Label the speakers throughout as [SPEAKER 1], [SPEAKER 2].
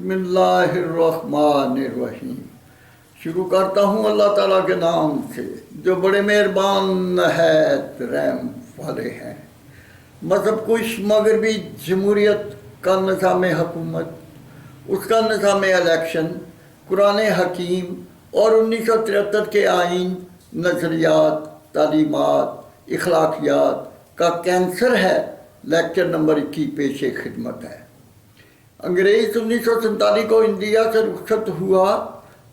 [SPEAKER 1] بسم اللہ الرحمن الرحیم۔ شروع کرتا ہوں اللہ تعالیٰ کے نام سے جو بڑے مہربان نہایت رحم والے ہیں۔ مذہب کش مغربی جمہوریت کا نظام حکومت، اس کا نظام الیکشن، قرآن حکیم اور 1973 کے آئین، نظریات، تعلیمات، اخلاقیات کا کینسر ہے۔ لیکچر نمبر 21 پیش خدمت ہے۔ انگریز 1947 کو انڈیا سے رخصت ہوا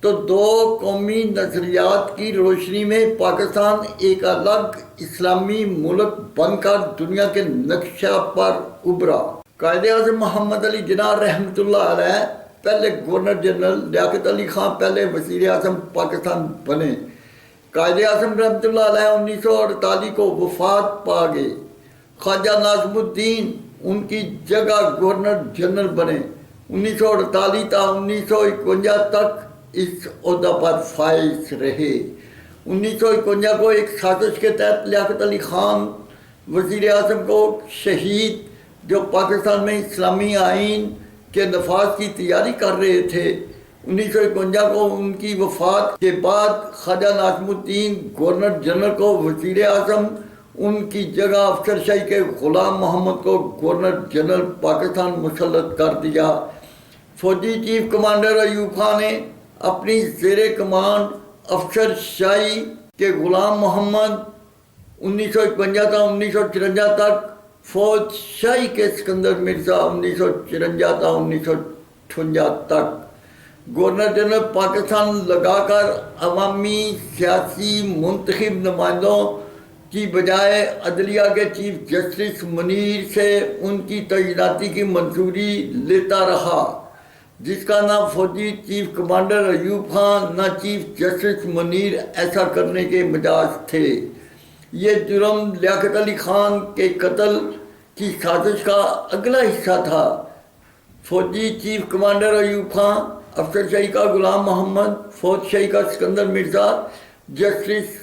[SPEAKER 1] تو دو قومی نظریات کی روشنی میں پاکستان ایک الگ اسلامی ملک بن کر دنیا کے نقشہ پر ابھرا۔ قائد اعظم محمد علی جناح رحمۃ اللہ علیہ پہلے گورنر جنرل، لیاقت علی خان پہلے وزیر اعظم پاکستان بنے۔ قائد اعظم رحمۃ اللہ علیہ 1948 کو وفات پا گئے۔ خواجہ ناظم الدین ان کی جگہ گورنر جنرل بنے۔ 1948 تا 1951 تک اس عہدہ پر فائز رہے۔ 1951 کو ایک سازش کے تحت لیاقت علی خان وزیر اعظم کو شہید، جو پاکستان میں اسلامی آئین کے نفاذ کی تیاری کر رہے تھے، 1951 کو ان کی وفات کے بعد خواجہ ناظم الدین گورنر جنرل کو وزیر اعظم، ان کی جگہ افسر شاہی کے غلام محمد کو گورنر جنرل پاکستان مسلط کر دیا۔ فوجی چیف کمانڈر ایوب خان نے اپنی زیر کمانڈ افسر شاہی کے غلام محمد 1951 تا 1954 تک، فوج شاہی کے سکندر مرزا 1954 تا 1958 تک گورنر جنرل پاکستان لگا کر عوامی سیاسی منتخب نمائندوں کی بجائے عدلیہ کے چیف جسٹس منیر سے ان کی تعیناتی کی منظوری لیتا رہا، جس کا نہ فوجی چیف کمانڈر ایوب خان نہ چیف جسٹس منیر ایسا کرنے کے مجاز تھے۔ یہ جرم لیاقت علی خان کے قتل کی سازش کا اگلا حصہ تھا۔ فوجی چیف کمانڈر ایوب خان، افسر شاہی کا غلام محمد، فوج شاہی کا سکندر مرزا، جسٹس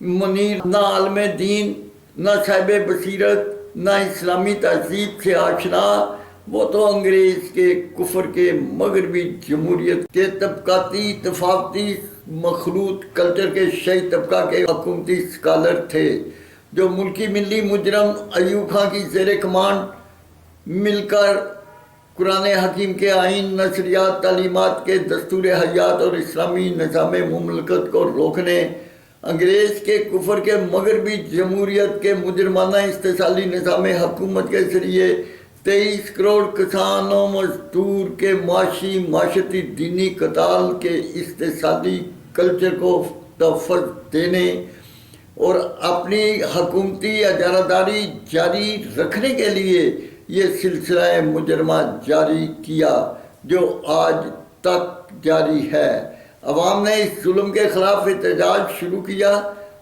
[SPEAKER 1] منیر نہ عالم دین، نہ صاحب بصیرت، نہ اسلامی تہذیب سے آشنا، وہ تو انگریز کے کفر کے مغربی جمہوریت کے طبقاتی تفاوتی مخلوط کلچر کے شاہی طبقہ کے حکومتی سکالر تھے، جو ملکی ملی مجرم ایوب خان کی زیر کمانڈ مل کر قرآن حکیم کے آئین، نظریات، تعلیمات کے دستور حیات اور اسلامی نظام مملکت کو روکنے، انگریز کے کفر کے مغربی جمہوریت کے مجرمانہ استحصالی نظام حکومت کے ذریعے 23 کروڑ کسان و مزدور کے معاشی، معاشرتی، دینی قتال کے استحصالی کلچر کو تحفظ دینے اور اپنی حکومتی اجارہ داری جاری رکھنے کے لیے یہ سلسلہ مجرمہ جاری کیا، جو آج تک جاری ہے۔ عوام نے اس ظلم کے خلاف احتجاج شروع کیا۔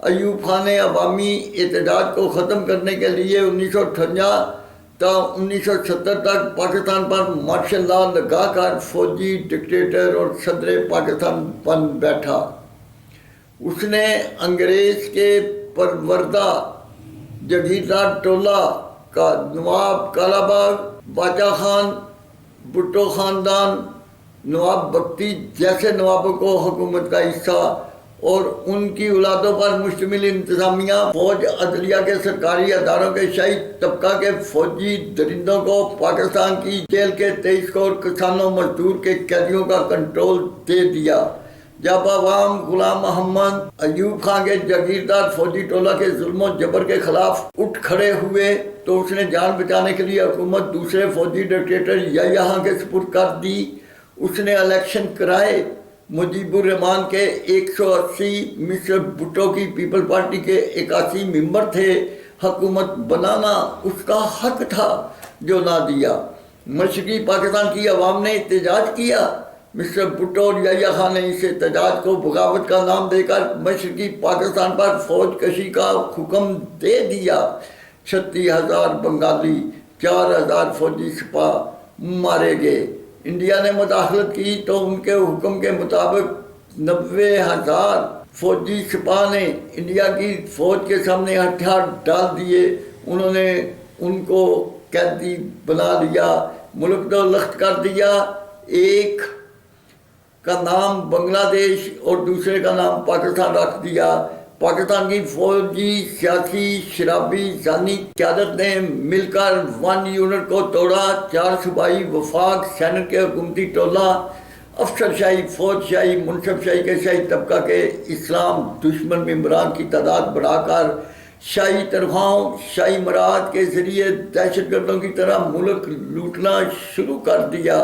[SPEAKER 1] ایوب خان نے عوامی احتجاج کو ختم کرنے کے لیے 1958 تا 1970 تک پاکستان پر مارشل لا لگا کر فوجی ڈکٹیٹر اور صدر پاکستان بن بیٹھا۔ اس نے انگریز کے پروردہ جاگیردار ٹولہ کا نواب کالا باغ، باچا خان، بھٹو خاندان، نواب بختی جیسے نوابوں کو حکومت کا حصہ اور ان کی اولادوں پر مشتمل انتظامیہ، فوج، عدلیہ کے سرکاری اداروں کے شاہی طبقہ کے فوجی درندوں کو پاکستان کی جیل کے 23 کروڑ کسانوں مزدور کے قیدیوں کا کنٹرول دے دیا۔ جب عوام غلام محمد ایوب خان کے جاگیردار فوجی ٹولہ کے ظلم و جبر کے خلاف اٹھ کھڑے ہوئے تو اس نے جان بچانے کے لیے حکومت دوسرے فوجی ڈکٹیٹر یحییٰ کے سپرد کر دی۔ اس نے الیکشن کرائے۔ مجیب الرحمان کے 180، مسٹر بھٹو کی پیپل پارٹی کے 81 ممبر تھے۔ حکومت بنانا اس کا حق تھا جو نہ دیا۔ مشرقی پاکستان کی عوام نے احتجاج کیا۔ مسٹر بھٹو اور یحییٰ خان نے اس احتجاج کو بغاوت کا نام دے کر مشرقی پاکستان پر فوج کشی کا حکم دے دیا۔ 36,000 بنگالی، 4,000 فوجی سپاہ مارے گئے۔ انڈیا نے مداخلت کی تو ان کے حکم کے مطابق 90,000 فوجی سپاہ نے انڈیا کی فوج کے سامنے ہتھیار ڈال دیے۔ انہوں نے ان کو قیدی بنا لیا، ملک دو لخت کر دیا۔ ایک کا نام بنگلہ دیش اور دوسرے کا نام پاکستان رکھ دیا۔ پاکستان کی فوجی، سیاسی، شرابی، ذہنی قیادت نے مل کر 1 یونٹ کو توڑا۔ 4 صوبائی وفاق، سینٹ کے حکومتی ٹولہ، افسر شاہی، فوج شاہی، منصب شاہی کے شاہی طبقہ کے اسلام دشمن ممبران کی تعداد بڑھا کر شاہی تنخواہوں، شاہی مراد کے ذریعے دہشت گردوں کی طرح ملک لوٹنا شروع کر دیا۔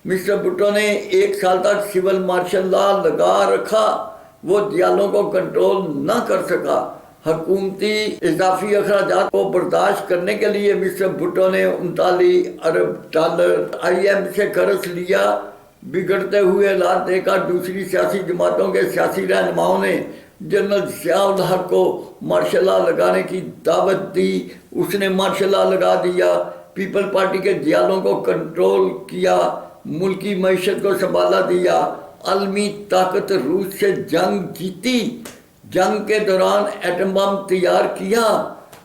[SPEAKER 1] مسٹر بھٹو نے 1 سال تک سول مارشل لا لگا رکھا، وہ دیالوں کو کنٹرول نہ کر سکا۔ حکومتی اضافی اخراجات کو برداشت کرنے کے لیے مسٹر بھٹو نے 39 ارب ڈالر IM سے قرض لیا۔ بگڑتے ہوئے حالات دیکھ کر دوسری سیاسی جماعتوں کے سیاسی رہنماؤں نے جنرل ضیاء الحق کو مارشل لا لگانے کی دعوت دی۔ اس نے مارشل لا لگا دیا، پیپل پارٹی کے دیالوں کو کنٹرول کیا، ملکی معیشت کو سنبھالا دیا، عالمی طاقت روس سے جنگ جیتی، جنگ کے دوران ایٹم بم تیار کیا،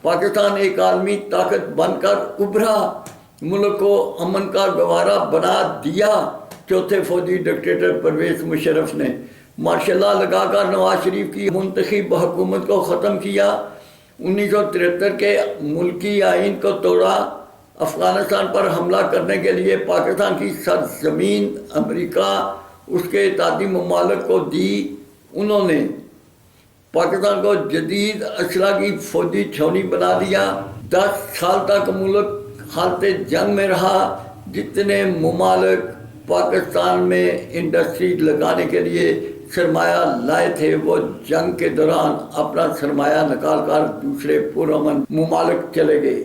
[SPEAKER 1] پاکستان ایک عالمی طاقت بن کر ابھرا، ملک کو امن کا گوارا بنا دیا۔ چوتھے فوجی ڈکٹیٹر پرویز مشرف نے مارشل لا لگا کر نواز شریف کی منتخب حکومت کو ختم کیا۔ 1973 کے ملکی آئین کو توڑا۔ افغانستان پر حملہ کرنے کے لیے پاکستان کی سرزمین امریکہ اس کے اتحادی ممالک کو دی۔ انہوں نے پاکستان کو جدید اسلحہ کی فوجی چھاؤنی بنا دیا۔ 10 سال تک ملک حالت جنگ میں رہا۔ جتنے ممالک پاکستان میں انڈسٹری لگانے کے لیے سرمایہ لائے تھے، وہ جنگ کے دوران اپنا سرمایہ نکال کر دوسرے پرامن ممالک چلے گئے۔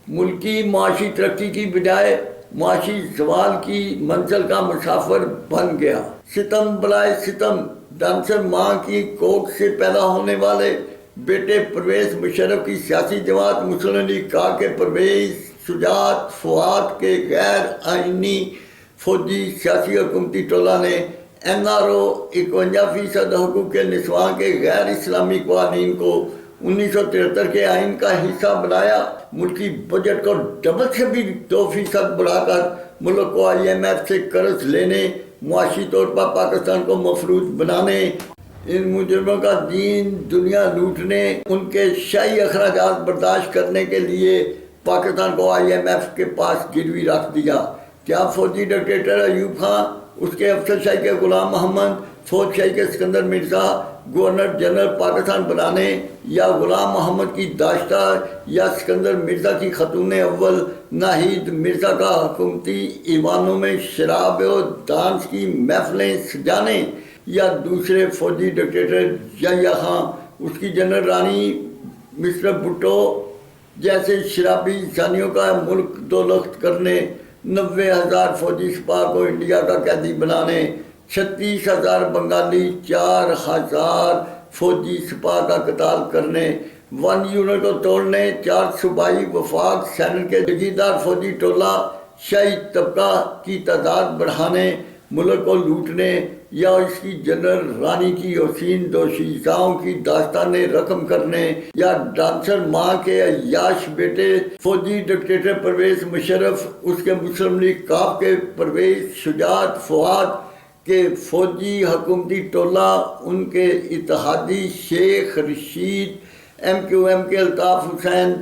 [SPEAKER 1] ملکی معاشی ترقی کی بجائے معاشی زوال کی منزل کا مسافر بن گیا۔ ستم بلائے ستم، ڈانسر ماں کی کوکھ سے پیدا ہونے والے بیٹے پرویز مشرف کی سیاسی جماعت مسلم لیگ کا کہ پرویز شجاعت فؤاد کے غیر آئینی فوجی سیاسی حکومتی ٹولہ نے NRO 51% حقوق کے نسواں کے غیر اسلامی قوانین کو 1973 کے آئین کا حصہ بنایا۔ ملکی بجٹ کو ڈبل سے بھی 2% بڑھا کر ملک کو IMF سے قرض لینے، معاشی طور پر پاکستان کو مفلوج بنانے، ان مجرموں کا دین دنیا لوٹنے، ان کے شاہی اخراجات برداشت کرنے کے لیے پاکستان کو IMF کے پاس گروی رکھ دیا۔ کیا فوجی ڈکٹیٹر ایوب خان، اس کے افسر شاہی کے غلام محمد، فوج شاہی کے سکندر مرزا گورنر جنرل پاکستان بنانے، یا غلام محمد کی داشتہ، یا سکندر مرزا کی خاتون اول ناہید مرزا کا حکومتی ایوانوں میں شراب و ڈانس کی محفلیں سجانے، یا دوسرے فوجی ڈکٹیٹر یحییٰ خان، اس کی جنرل رانی مسٹر بھٹو جیسے شرابی ثانیوں کا ملک دولت کرنے، 90,000 فوجی سپاہ کو انڈیا کا قیدی بنانے، 36,000 بنگالی، 4,000 فوجی سپاہ کا قتال کرنے، 1 یونٹ کو توڑنے، 4 صوبائی وفاق، سینٹ کے جگیردار فوجی ٹولہ، شاہی طبقہ کی تعداد بڑھانے، ملک کو لوٹنے، یا اس کی جنرل رانی کی حسین دوشیزاؤں کی داستان رقم کرنے، یا ڈانسر ماں کے عیاش بیٹے فوجی ڈکٹیٹر پرویز مشرف، اس کے مسلم لیگ کاف کے پرویز شجاعت فؤاد کے فوجی حکومتی ٹولہ، ان کے اتحادی شیخ رشید، MQM کے الطاف حسین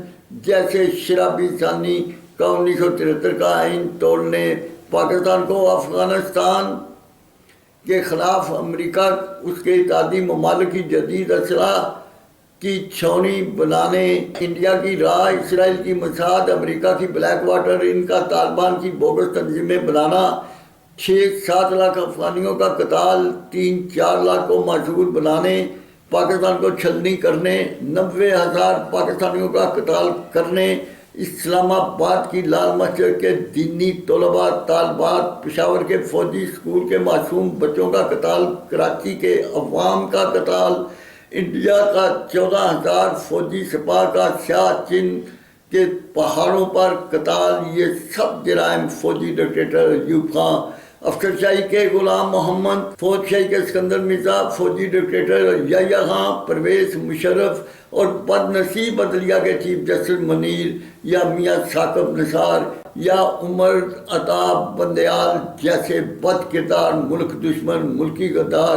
[SPEAKER 1] جیسے شرابی ثانی کا 1973 کا آئین توڑنے، پاکستان کو افغانستان کے خلاف امریکہ اس کے اتحادی ممالک کی جدید اسلحہ کی چھاؤنی بنانے، انڈیا کی راہ، اسرائیل کی مساعد، امریکہ کی بلیک واٹر، ان کا طالبان کی بوگس تنظیمیں بنانا، 6-7 لاکھ افغانیوں کا قتال، 3-4 لاکھ کو معذور بنانے، پاکستان کو چھلنی کرنے، 90,000 پاکستانیوں کا قتال کرنے، اسلام آباد کی لال مسجد کے دینی طلباء طالبات، پشاور کے فوجی اسکول کے معصوم بچوں کا قتال، کراچی کے عوام کا قتال، انڈیا کا 14,000 فوجی سپاہ کا سیاہ چن کے پہاڑوں پر قتال، یہ سب جرائم فوجی ڈکٹیٹر ایوب خان افسر شاہی کے غلام محمد، فوج شاہی کے اسکندر مرزا، فوجی ڈکٹیٹر یحییٰ خان، پرویز مشرف اور بد نصیب عدلیہ کے چیف جسٹس منیر یا میاں ثاقب نثار یا عمر عطا بندیال جیسے بد کردار ملک دشمن، ملکی غدار،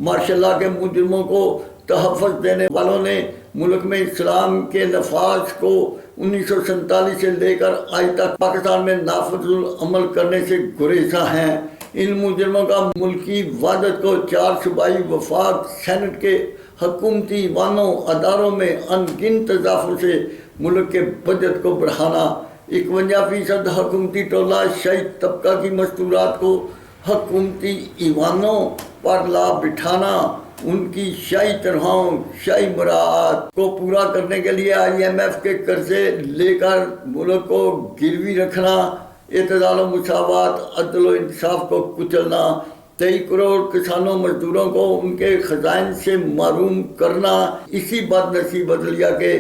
[SPEAKER 1] ماشاء اللہ کے مجرموں کو تحفظ دینے والوں نے ملک میں اسلام کے نفاذ کو 1947 سے لے کر آج تک پاکستان میں نافذ العمل کرنے سے گریزاں ہیں۔ ان مجرموں کا ملکی وحدت کو 4 صوبائی وفاق، سینٹ کے حکومتی ایوانوں، اداروں میں ان گنت اضافوں سے ملک کے بجٹ کو بڑھانا، 51% حکومتی ٹولہ شاہی طبقہ کی مستورات کو حکومتی ایوانوں پر لا بٹھانا، ان کی شاہی تنخواہوں، شاہی مراعات کو پورا کرنے کے لیے IMF کے قرضے لے کر ملک کو گروی رکھنا، اعتدال و مساوات، عدل و انصاف کو کچلنا، 23 کروڑ کسانوں مزدوروں کو ان کے خزائن سے محروم کرنا، اسی بد نصیب عدلیہ کے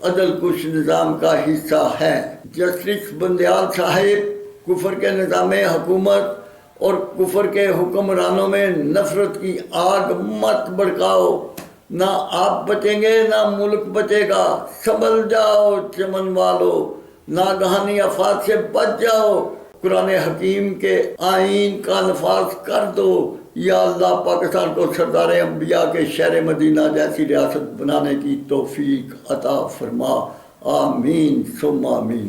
[SPEAKER 1] عدل کش نظام کا حصہ ہے۔ جسٹس بندیال صاحب، کفر کے نظام حکومت اور کفر کے حکمرانوں میں نفرت کی آگ مت بھڑکاؤ، نہ آپ بچیں گے نہ ملک بچے گا۔ سنبھل جاؤ چمن والو، ناگہانی آفات سے بچ جاؤ، قرآن حکیم کے آئین کا نفاذ کر دو۔ یا اللہ پاکستان کو سردار انبیاء کے شہر مدینہ جیسی ریاست بنانے کی توفیق عطا فرما، آمین ثم آمین۔